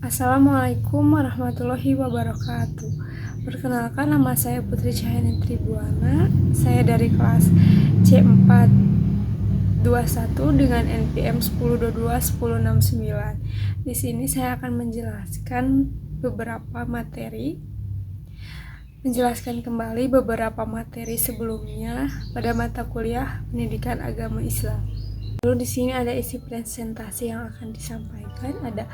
Assalamualaikum warahmatullahi wabarakatuh. Perkenalkan, nama saya Putri Cahyani Tribuana. Saya dari kelas C421 dengan NPM 10221069. Di sini saya akan menjelaskan kembali beberapa materi sebelumnya pada mata kuliah Pendidikan Agama Islam. Lalu di sini ada isi presentasi yang akan disampaikan. Ada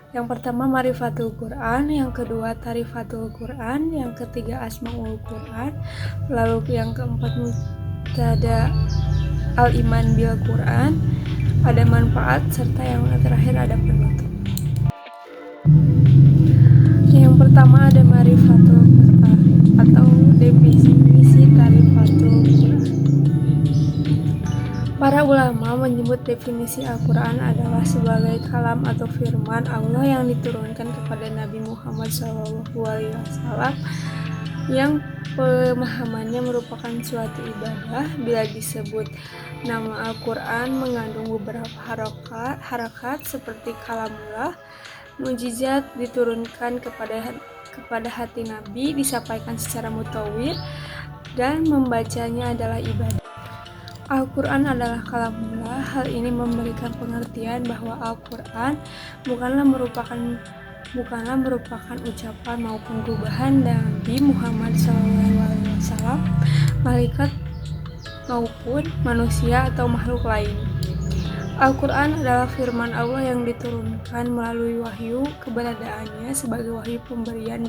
yang pertama Marifatul Quran, yang kedua Tarifatul Quran, yang ketiga Asmaul Quran, lalu yang keempat Mubtada Al-Iman Bil Quran, ada manfaat, serta yang terakhir ada penutup. Yang pertama ada Marifatul Quran atau definisi Tarifatul Quran. Para ulama menyebut definisi Al-Quran adalah sebagai kalam atau firman Allah yang diturunkan kepada Nabi Muhammad SAW yang pemahamannya merupakan suatu ibadah. Bila disebut nama Al-Quran mengandung beberapa harakat seperti kalamullah, mukjizat diturunkan kepada hati Nabi, disampaikan secara mutawir, dan membacanya adalah ibadah. Al-Quran adalah kalamullah. Hal ini memberikan pengertian bahwa Al-Quran bukanlah merupakan ucapan maupun gubahan Nabi Muhammad SAW, malaikat maupun manusia atau makhluk lain. Al-Quran adalah firman Allah yang diturunkan melalui wahyu. Keberadaannya sebagai wahyu pemberian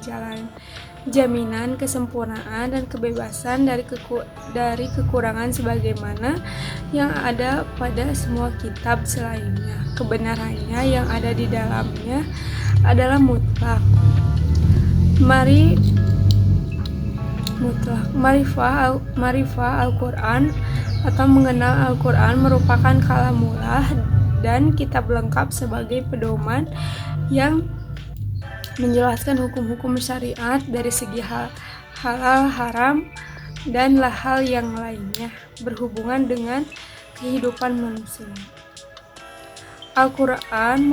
jaminan kesempurnaan dan kebebasan dari kekurangan sebagaimana yang ada pada semua kitab selainnya. Kebenarannya yang ada di dalamnya adalah mutlak. Marifah Al-Quran atau mengenal Al-Quran merupakan kalamullah dan kitab lengkap sebagai pedoman yang menjelaskan hukum-hukum syariat dari segi halal, haram, dan hal yang lainnya berhubungan dengan kehidupan manusia. Al-Quran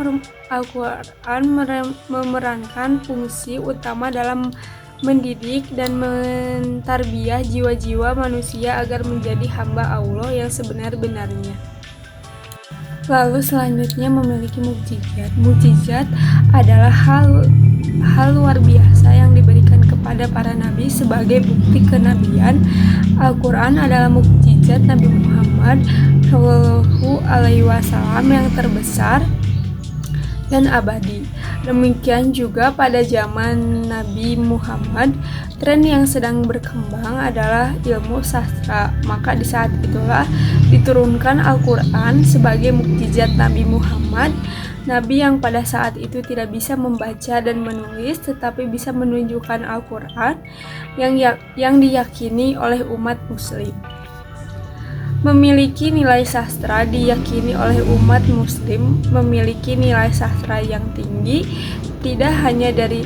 memerankan fungsi utama dalam mendidik dan mentarbiyah jiwa-jiwa manusia agar menjadi hamba Allah yang sebenar-benarnya. Lalu selanjutnya memiliki mukjizat. Mukjizat adalah hal luar biasa yang diberikan kepada para nabi sebagai bukti kenabian. Al-Quran adalah mukjizat Nabi Muhammad SAW yang terbesar dan abadi. Demikian juga pada zaman Nabi Muhammad, tren yang sedang berkembang adalah ilmu sastra. Maka di saat itulah diturunkan Al-Quran sebagai mukjizat Nabi Muhammad, Nabi yang pada saat itu tidak bisa membaca dan menulis tetapi bisa menunjukkan Al-Quran yang diyakini oleh umat muslim. Memiliki nilai sastra diyakini oleh umat muslim memiliki nilai sastra yang tinggi, tidak hanya dari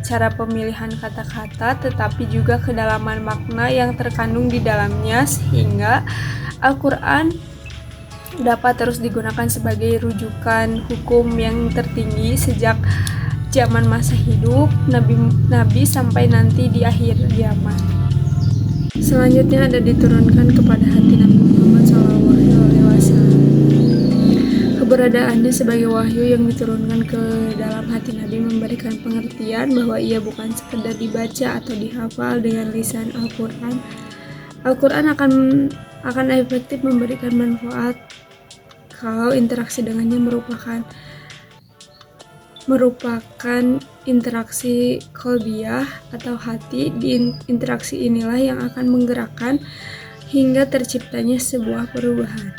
cara pemilihan kata-kata tetapi juga kedalaman makna yang terkandung di dalamnya, sehingga Al-Quran dapat terus digunakan sebagai rujukan hukum yang tertinggi sejak zaman masa hidup Nabi sampai nanti di akhir zaman. Selanjutnya ada diturunkan kepada hati Nabi Muhammad SAW. Keberadaannya sebagai wahyu yang diturunkan ke dalam hati Nabi memberikan pengertian bahwa ia bukan sekedar dibaca atau dihafal dengan lisan Al-Quran. Al-Quran akan efektif memberikan manfaat kalau interaksi dengannya merupakan interaksi qalbiyah atau hati. Di interaksi inilah yang akan menggerakkan hingga terciptanya sebuah perubahan.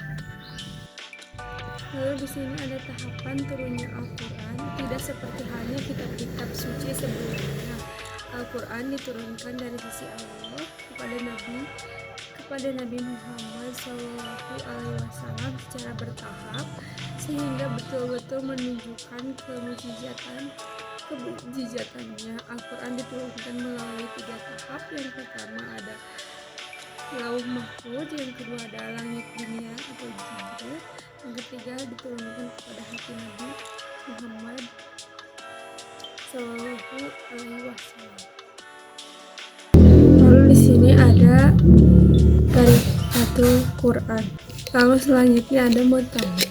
Lalu di sini ada tahapan turunnya Al-Quran. Tidak seperti halnya kitab-kitab suci sebelumnya. Al-Quran diturunkan dari sisi Allah kepada Nabi Muhammad SAW secara bertahap, sehingga betul-betul menunjukkan kemujizatannya. Al-Quran diturunkan melalui 3 tahap. Yang pertama ada Lauh Mahfuz, yang kedua adalah langit dunia atau Jibril, yang ketiga diturunkan kepada hati Nabi Muhammad Shallallahu Alaihi Wasallam. Lalu di sini ada Tarikatul Quran. Lalu selanjutnya ada Mutawwir.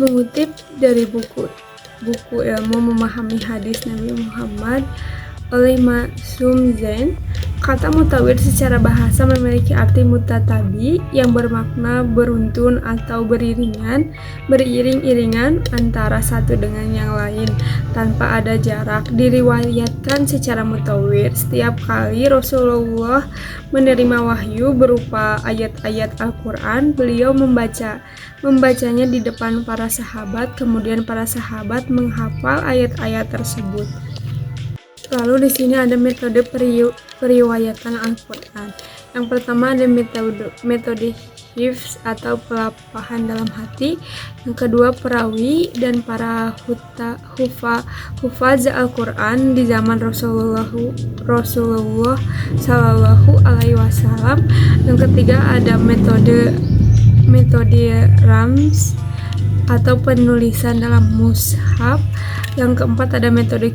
Mengutip dari buku ilmu memahami hadis Nabi Muhammad oleh Masum Zain, kata mutawir secara bahasa memiliki arti mutatabi yang bermakna beruntun atau beriring-iringan antara satu dengan yang lain tanpa ada jarak. Diriwayatkan secara mutawir setiap kali Rasulullah menerima wahyu berupa ayat-ayat Al-Quran, beliau membacanya di depan para sahabat, kemudian para sahabat menghafal ayat-ayat tersebut. Lalu di sini ada metode periwayatan Al-Quran. Yang pertama ada metode hifz atau pelapahan dalam hati. Yang kedua perawi dan para hufaz Al-Quran di zaman Rasulullah Sallallahu Alaihi Wasallam. Yang ketiga ada metode rams atau penulisan dalam mushaf. Yang keempat ada metode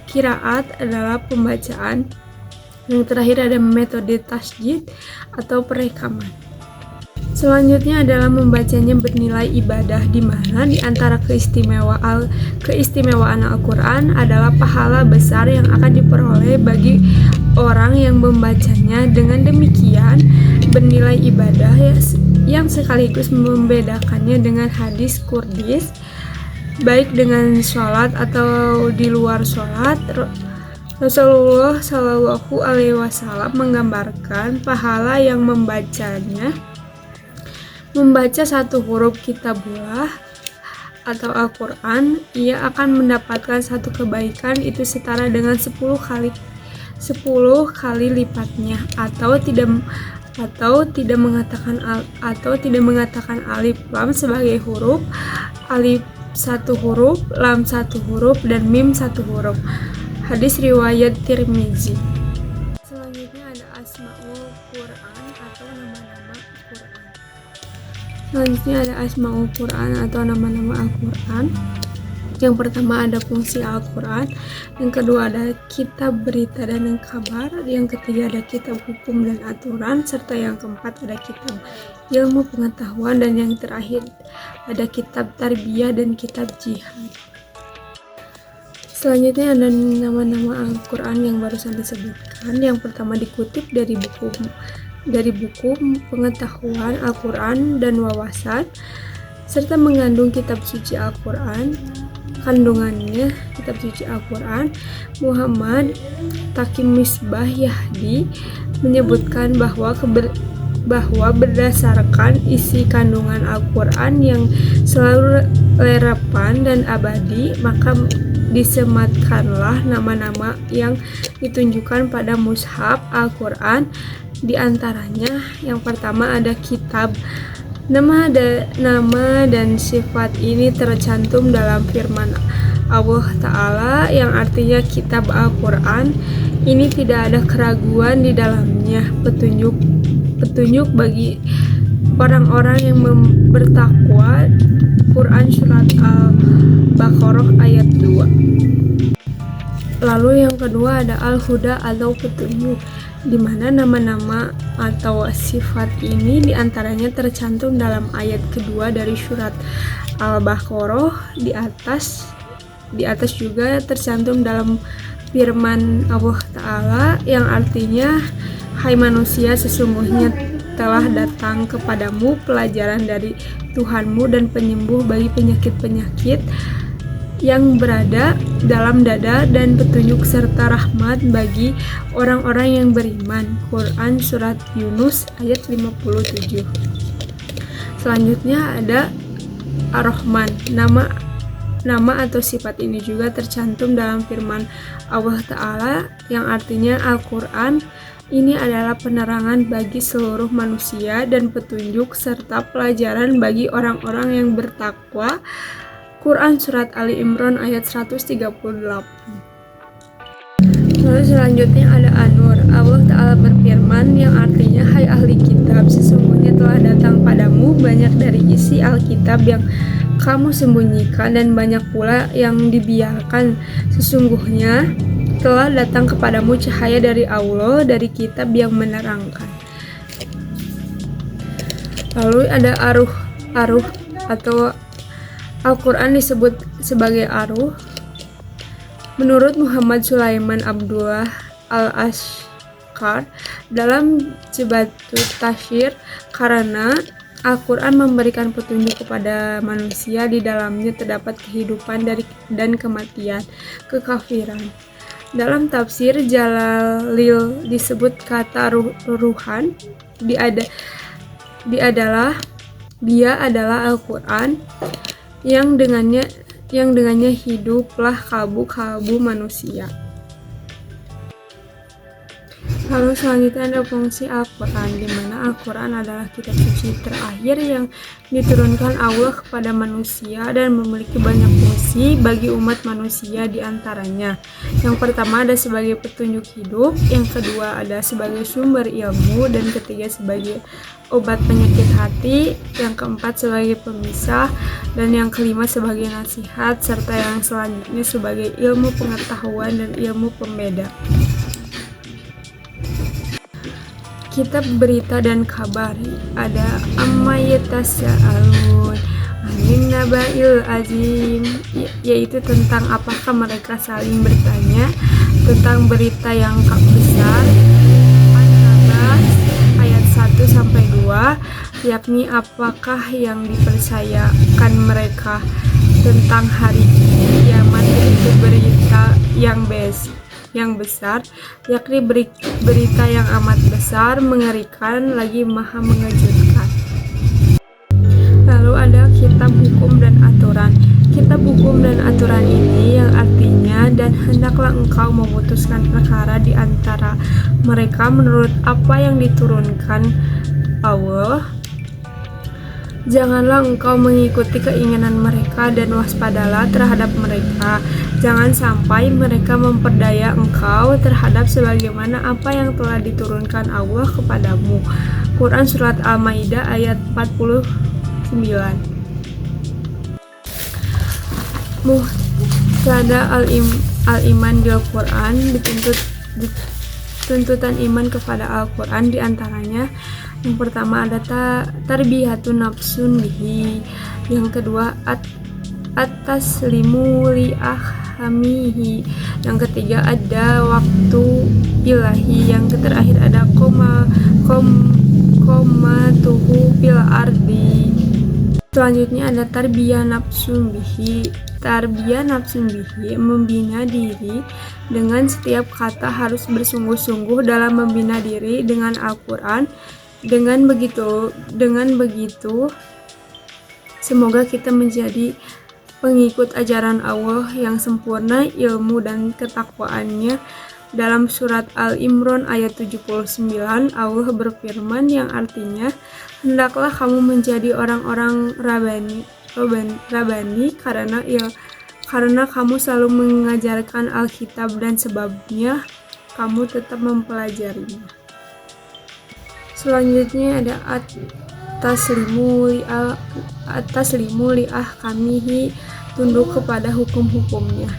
Qiraat adalah pembacaan. Yang terakhir ada metode tasjid atau perekaman. Selanjutnya adalah membacanya bernilai ibadah, di mana di antara keistimewaan Al-Quran adalah pahala besar yang akan diperoleh bagi orang yang membacanya. Dengan demikian bernilai ibadah yang sekaligus membedakannya dengan hadis qudsi, baik dengan sholat atau di luar sholat. Rasulullah Shallallahu Alaihi Wasallam menggambarkan pahala yang membaca satu huruf kitabullah atau Al-Quran. Ia akan mendapatkan satu kebaikan itu setara dengan 10 kali lipatnya, atau tidak mengatakan alif lam sebagai huruf, alif satu huruf, lam satu huruf, dan mim satu huruf. Hadis riwayat Tirmizi. Selanjutnya ada Asmaul Quran atau nama-nama Al-Quran. Yang pertama ada fungsi Al-Quran, yang kedua ada kitab berita dan kabar, yang ketiga ada kitab hukum dan aturan, serta yang keempat ada kitab ilmu pengetahuan, dan yang terakhir ada kitab tarbiyah dan kitab jihad. Selanjutnya ada nama-nama Al-Quran yang barusan disebutkan. Yang pertama dikutip dari buku pengetahuan Al-Quran dan wawasan, serta mengandung kitab suci Al-Quran. Kandungannya kitab suci Al-Quran. Muhammad Taqi Misbah Yahdi menyebutkan bahwa berdasarkan isi kandungan Al-Quran yang selalu relevan dan abadi, maka disematkanlah nama-nama yang ditunjukkan pada mushaf Al-Quran. Di antaranya yang pertama ada kitab. Nama dan sifat ini tercantum dalam firman Allah Ta'ala yang artinya kitab Al-Quran. Ini tidak ada keraguan di dalamnya, petunjuk bagi orang-orang yang bertakwa. Quran surat Al-Baqarah ayat 2. Lalu yang kedua ada Al-Huda atau petunjuk, di mana nama-nama atau sifat ini diantaranya tercantum dalam ayat kedua dari surat Al-Baqarah. Di atas juga tercantum dalam firman Allah Ta'ala yang artinya, hai manusia, sesungguhnya telah datang kepadamu pelajaran dari Tuhanmu dan penyembuh bagi penyakit-penyakit yang berada dalam dada, dan petunjuk serta rahmat bagi orang-orang yang beriman. Quran surat Yunus ayat 57. Selanjutnya ada Ar-Rahman. Nama atau sifat ini juga tercantum dalam firman Allah Ta'ala yang artinya Al-Quran ini adalah penerangan bagi seluruh manusia dan petunjuk serta pelajaran bagi orang-orang yang bertakwa. Quran surat Ali Imran ayat 138. Lalu selanjutnya ada An-Nur. Allah Ta'ala berfirman yang artinya, hai ahli kitab, sesungguhnya telah datang padamu banyak dari isi Alkitab yang kamu sembunyikan dan banyak pula yang dibiarkan. Sesungguhnya telah datang kepadamu cahaya dari Allah, dari kitab yang menerangkan. Lalu ada aruh atau Al-Quran disebut sebagai aruh. Menurut Muhammad Sulaiman Abdullah Al-Ashqar dalam Jebatut Tafsir, karena Al-Quran memberikan petunjuk kepada manusia, di dalamnya terdapat kehidupan dan kematian, kekafiran. Dalam tafsir Jalalil disebut kata ruhan, dia adalah Al-Quran yang dengannya hiduplah kalbu-kalbu manusia. Lalu selanjutnya ada fungsi Al-Quran, di mana Al-Quran adalah kitab suci terakhir yang diturunkan Allah kepada manusia dan memiliki banyak fungsi bagi umat manusia. Di antaranya, yang pertama ada sebagai petunjuk hidup, yang kedua ada sebagai sumber ilmu, dan ketiga sebagai obat penyakit hati, yang keempat sebagai pemisah, dan yang kelima sebagai nasihat, serta yang selanjutnya sebagai ilmu pengetahuan dan ilmu pembeda. Kitab berita dan kabar, ada amma yatasaalun anin nabail azim, yaitu tentang apakah mereka saling bertanya tentang berita yang besar. An-Naba ayat 1-2, yakni apakah yang dipercayakan mereka tentang hari kiamat, itu berita yang besar, yakni berita yang amat besar, mengerikan, lagi maha mengejutkan. Lalu ada kitab hukum dan aturan. Kitab hukum dan aturan ini yang artinya, dan hendaklah engkau memutuskan perkara di antara mereka menurut apa yang diturunkan Allah. Janganlah engkau mengikuti keinginan mereka, dan waspadalah terhadap mereka. Jangan sampai mereka memperdaya engkau terhadap sebagaimana apa yang telah diturunkan Allah kepadamu. Quran Surat Al-Maidah ayat 49. Muhtada al-iman bil Quran, tuntutan iman kepada Al-Quran, diantaranya yang pertama ada tarbiyatun nafsun bihi, yang kedua at-taslimu li ahamihi, yang ketiga ada waktu ilahi, yang terakhir ada komatuhu fil ardi. Selanjutnya ada tarbiyah nafsun bihi. Tarbiyah nafsun bihi, membina diri dengan setiap kata, harus bersungguh-sungguh dalam membina diri dengan Al-Quran. Dengan begitu semoga kita menjadi pengikut ajaran Allah yang sempurna ilmu dan ketakwaannya. Dalam surat Al-Imran ayat 79, Allah berfirman yang artinya, hendaklah kamu menjadi orang-orang rabani karena kamu selalu mengajarkan Alkitab, dan sebabnya kamu tetap mempelajarinya. Selanjutnya ada at-taslimu li ahkamihi, tunduk kepada hukum-hukumnya.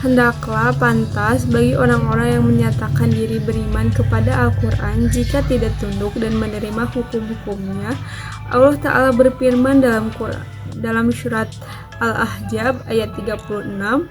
Hendaklah pantas bagi orang-orang yang menyatakan diri beriman kepada Al-Quran jika tidak tunduk dan menerima hukum-hukumnya. Allah Ta'ala berfirman dalam surat Al-Ahzab ayat 36.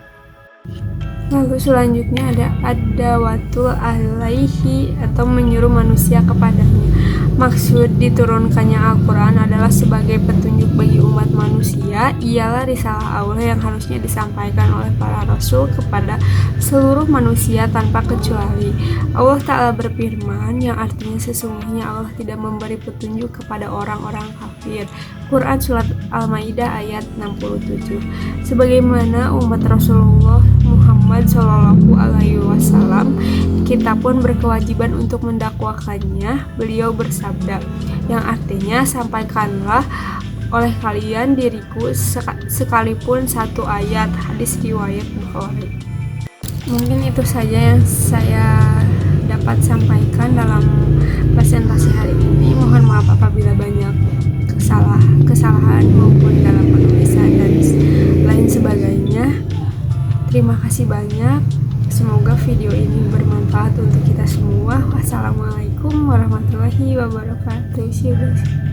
Lalu selanjutnya ada ad-dawatul alaihi, atau menyuruh manusia kepadanya. Maksud diturunkannya Al-Quran adalah sebagai petunjuk bagi umat manusia, ialah risalah Allah yang harusnya disampaikan oleh para rasul kepada seluruh manusia tanpa kecuali. Allah Ta'ala berfirman yang artinya, sesungguhnya Allah tidak memberi petunjuk kepada orang-orang kafir. Quran Surat Al-Maidah ayat 67. Sebagaimana umat Rasulullah Muhammad Shallallahu Alaihi Wasallam, kita pun berkewajiban untuk mendakwakannya. Beliau bersabda, yang artinya, sampaikanlah oleh kalian diriku sekalipun satu ayat. Hadis riwayat Bukhari. Mungkin itu saja yang saya dapat sampaikan dalam presentasi hari ini. Mohon maaf apabila banyak kesalahan maupun dalam penulisan dan lain sebagainya. Terima kasih banyak. Semoga video ini bermanfaat untuk kita semua. Wassalamualaikum warahmatullahi wabarakatuh. See you guys.